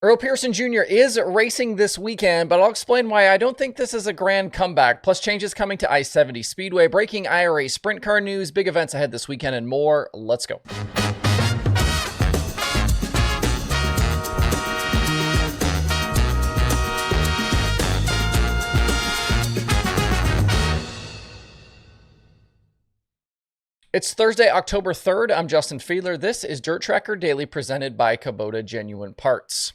Earl Pearson Jr. is racing this weekend, but I'll explain why I don't think this is a grand comeback. Plus changes coming to I-70 Speedway, breaking IRA sprint car news, big events ahead this weekend, and more. Let's go. It's Thursday, October 3rd. I'm Justin Fiedler. This is DIRTRACKR Daily presented by Kubota Genuine Parts.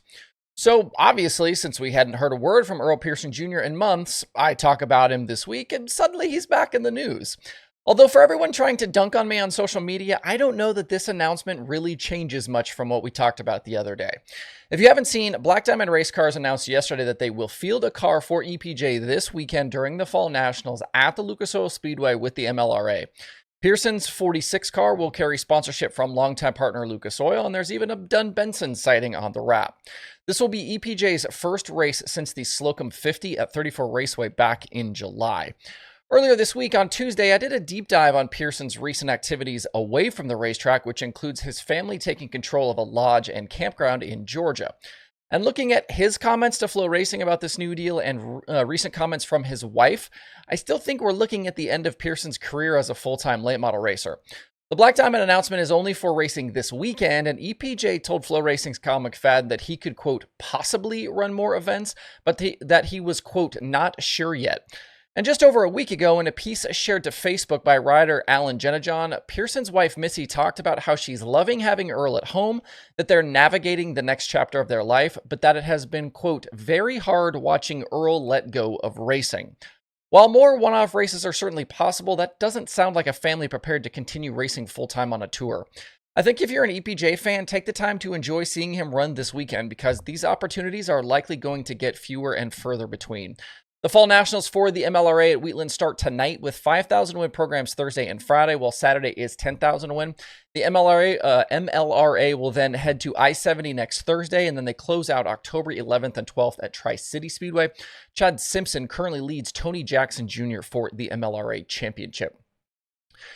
So obviously, since we hadn't heard a word from Earl Pearson Jr. in months, I talk about him this week and suddenly he's back in the news. Although for everyone trying to dunk on me on social media, I don't know that this announcement really changes much from what we talked about the other day. If you haven't seen, Black Diamond Race Cars announced yesterday that they will field a car for EPJ this weekend during the Fall Nationals at the Lucas Oil Speedway with the MLRA. Pearson's 46 car will carry sponsorship from longtime partner Lucas Oil, and there's even a Dunn Benson sighting on the wrap. This will be EPJ's first race since the Slocum 50 at 34 Raceway back in July. Earlier this week, on Tuesday, I did a deep dive on Pearson's recent activities away from the racetrack, which includes his family taking control of a lodge and campground in Georgia. And looking at his comments to Flow Racing about this new deal and recent comments from his wife, I still think we're looking at the end of Pearson's career as a full-time late model racer. The Black Diamond announcement is only for racing this weekend, and EPJ told Flow Racing's Kyle McFadden that he could, quote, possibly run more events, but that he was, quote, not sure yet. And just over a week ago, in a piece shared to Facebook by rider Alan Jenajon, Pearson's wife Missy talked about how she's loving having Earl at home, that they're navigating the next chapter of their life, but that it has been, quote, very hard watching Earl let go of racing. While more one-off races are certainly possible, that doesn't sound like a family prepared to continue racing full-time on a tour. I think if you're an EPJ fan, take the time to enjoy seeing him run this weekend because these opportunities are likely going to get fewer and further between. The Fall Nationals for the MLRA at Wheatland start tonight with 5,000 win programs Thursday and Friday, while Saturday is 10,000 win. The MLRA will then head to I-70 next Thursday, and then they close out October 11th and 12th at Tri-City Speedway. Chad Simpson currently leads Tony Jackson Jr. for the MLRA Championship.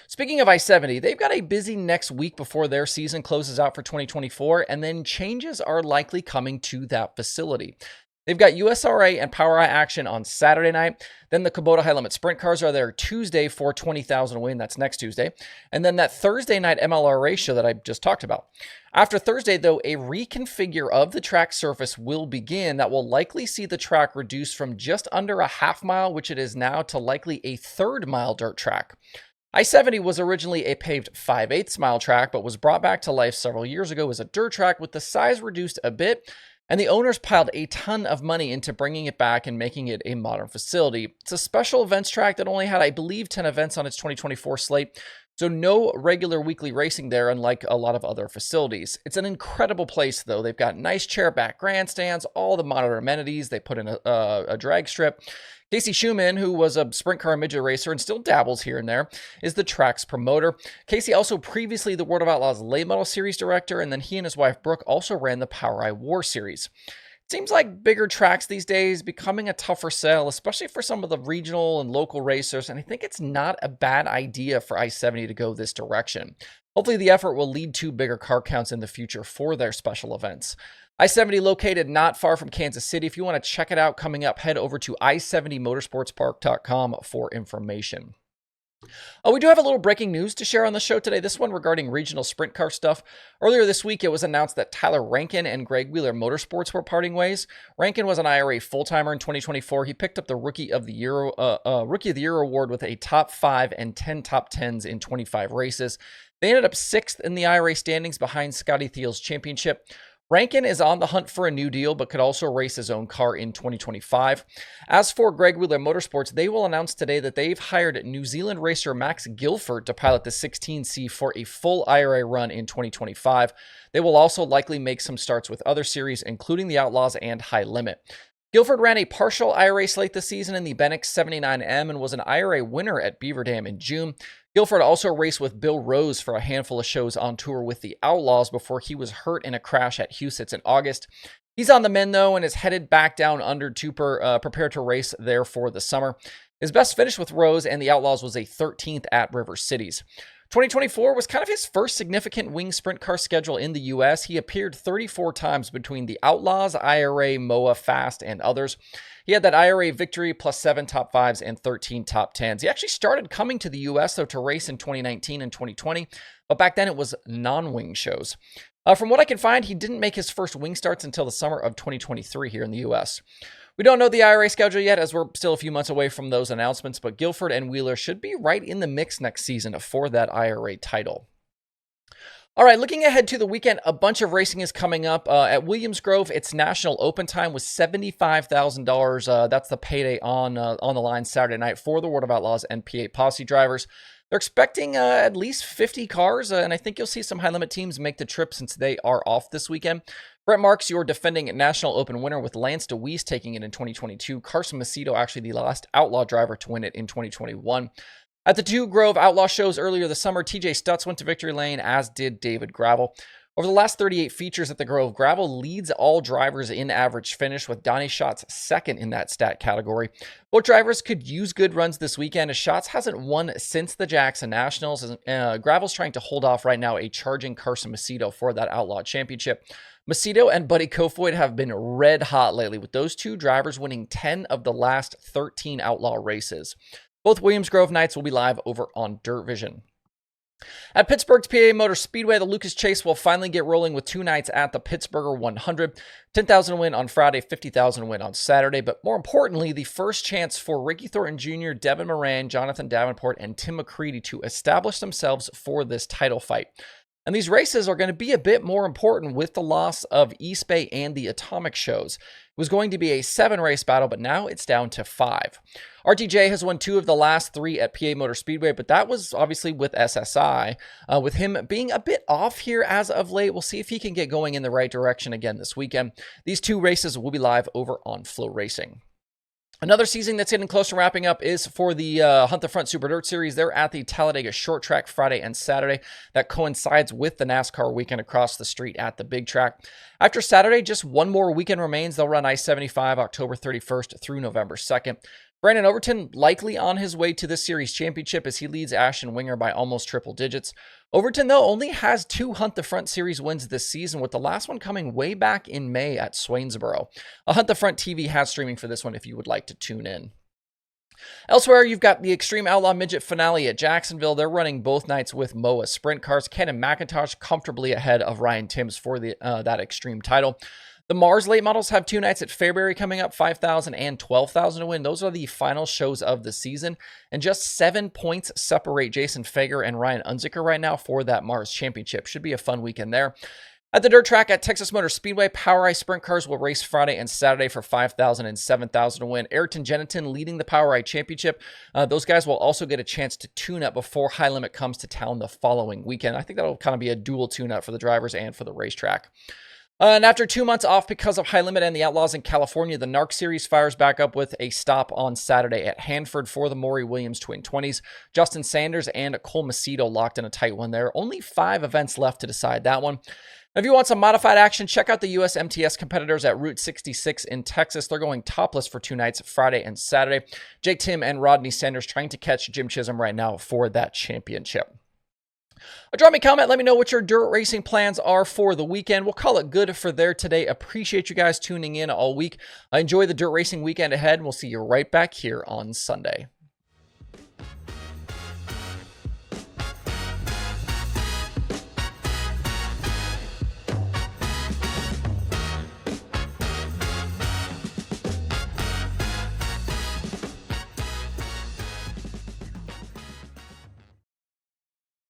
Speaking of I-70, they've got a busy next week before their season closes out for 2024, and then changes are likely coming to that facility. They've got USRA and POWRi action on Saturday night. Then the Kubota High Limit Sprint Cars are there Tuesday for 20,000 win. That's next Tuesday. And then that Thursday night MLRA show that I just talked about. After Thursday, though, a reconfigure of the track surface will begin that will likely see the track reduced from just under a half mile, which it is now, to likely a third-mile dirt track. I-70 was originally a paved 5/8 mile track, but was brought back to life several years ago as a dirt track with the size reduced a bit. And the owners piled a ton of money into bringing it back and making it a modern facility. It's a special events track that only had, I believe, 10 events on its 2024 slate, so no regular weekly racing there, unlike a lot of other facilities. It's an incredible place, though. They've got nice chair-back grandstands, all the modern amenities. They put in a drag strip. Casey Schumann, who was a sprint car and midget racer and still dabbles here and there, is the track's promoter. Casey also previously the World of Outlaws Late Model Series director, and then he and his wife Brooke also ran the POWRi War Series. It seems like bigger tracks these days becoming a tougher sell, especially for some of the regional and local racers, and I think it's not a bad idea for I-70 to go this direction. Hopefully the effort will lead to bigger car counts in the future for their special events. I-70 located not far from Kansas City. If you want to check it out coming up, head over to i70motorsportspark.com for information. We do have a little breaking news to share on the show today, this one regarding regional sprint car stuff. Earlier this week, it was announced that Tyler Rankin and Greg Wheeler Motorsports were parting ways. Rankin was an IRA full-timer in 2024. He picked up the Rookie of the Year award with a top 5 and 10 top 10s in 25 races. They ended up 6th in the IRA standings behind Scotty Thiel's championship. Rankin is on the hunt for a new deal, but could also race his own car in 2025. As for Greg Wheeler Motorsports, they will announce today that they've hired New Zealand racer Max Guilford to pilot the 16C for a full IRA run in 2025. They will also likely make some starts with other series, including the Outlaws and High Limit. Guilford ran a partial IRA slate this season in the Benix 79M and was an IRA winner at Beaver Dam in June. Guilford also raced with Bill Rose for a handful of shows on tour with the Outlaws before he was hurt in a crash at Huset's in August. He's on the mend, though, and is headed back down under to prepare to race there for the summer. His best finish with Rose and the Outlaws was a 13th at River Cities. 2024 was kind of his first significant wing sprint car schedule in the U.S. He appeared 34 times between the Outlaws, IRA, MOA, Fast, and others. He had that IRA victory plus 7 top 5s and 13 top 10s. He actually started coming to the U.S., though, to race in 2019 and 2020, but back then it was non-wing shows. From what I can find, he didn't make his first wing starts until the summer of 2023 here in the U.S. We don't know the IRA schedule yet, as we're still a few months away from those announcements, but Guilford and Wheeler should be right in the mix next season for that IRA title. All right, looking ahead to the weekend, a bunch of racing is coming up. At Williams Grove, it's National Open time with $75,000. That's the payday on the line Saturday night for the World of Outlaws and P8 Posse drivers. They're expecting at least 50 cars, and I think you'll see some high-limit teams make the trip since they are off this weekend. Brett Marks, your defending National Open winner, with Lance DeWeese taking it in 2022. Carson Macedo, actually the last Outlaw driver to win it in 2021. At the 2 Grove Outlaw shows earlier this summer, TJ Stutz went to victory lane, as did David Gravel. Over the last 38 features at the Grove, Gravel leads all drivers in average finish, with Donnie Schatz second in that stat category. Both drivers could use good runs this weekend, as Schatz hasn't won since the Jackson Nationals. Gravel's trying to hold off right now a charging Carson Macedo for that Outlaw Championship. Macedo and Buddy Kofoid have been red hot lately, with those 2 drivers winning 10 of the last 13 Outlaw races. Both Williams Grove nights will be live over on Dirt Vision. At Pittsburgh's PA Motor Speedway, the Lucas Chase will finally get rolling with 2 nights at the Pittsburgher 100. 10,000 win on Friday, 50,000 win on Saturday. But more importantly, the first chance for Ricky Thornton Jr., Devin Moran, Jonathan Davenport, and Tim McCready to establish themselves for this title fight. And these races are going to be a bit more important with the loss of East Bay and the Atomic shows. It was going to be a 7-race battle, but now it's down to 5. RTJ has won 2 of the last 3 at PA Motor Speedway, but that was obviously with SSI. With him being a bit off here as of late, we'll see if he can get going in the right direction again this weekend. These 2 races will be live over on Flow Racing. Another season that's getting close to wrapping up is for the Hunt the Front Super Dirt Series. They're at the Talladega Short Track Friday and Saturday. That coincides with the NASCAR weekend across the street at the Big Track. After Saturday, just one more weekend remains. They'll run I-75 October 31st through November 2nd. Brandon Overton likely on his way to this series championship as he leads Ashton Winger by almost triple digits. Overton, though, only has 2 Hunt the Front Series wins this season, with the last one coming way back in May at Swainsboro. Hunt the Front TV has streaming for this one if you would like to tune in. Elsewhere, you've got the Extreme Outlaw Midget Finale at Jacksonville. They're running both nights with MOA sprint cars. Kenan McIntosh comfortably ahead of Ryan Timms for that Extreme title. The Mars late models have 2 nights at Fairbury coming up, 5,000 and 12,000 to win. Those are the final shows of the season, and just 7 points separate Jason Fager and Ryan Unzicker right now for that Mars championship. Should be a fun weekend there. At the dirt track at Texas Motor Speedway, Power Eye sprint cars will race Friday and Saturday for 5,000 and 7,000 to win. Ayrton Jennington leading the Power Eye Championship. Those guys will also get a chance to tune up before High Limit comes to town the following weekend. I think that'll kind of be a dual tune-up for the drivers and for the racetrack. And after 2 months off because of High Limit and the Outlaws in California, the NARC Series fires back up with a stop on Saturday at Hanford for the Maury Williams Twin 20s. Justin Sanders and Cole Macedo locked in a tight one there. Only 5 events left to decide that one. If you want some modified action, check out the US MTS competitors at Route 66 in Texas. They're going topless for 2 nights, Friday and Saturday. Jake Tim and Rodney Sanders trying to catch Jim Chisholm right now for that championship. Drop me a comment. Let me know what your dirt racing plans are for the weekend. We'll call it good for there today. Appreciate you guys tuning in all week. Enjoy the dirt racing weekend ahead, and we'll see you right back here on Sunday.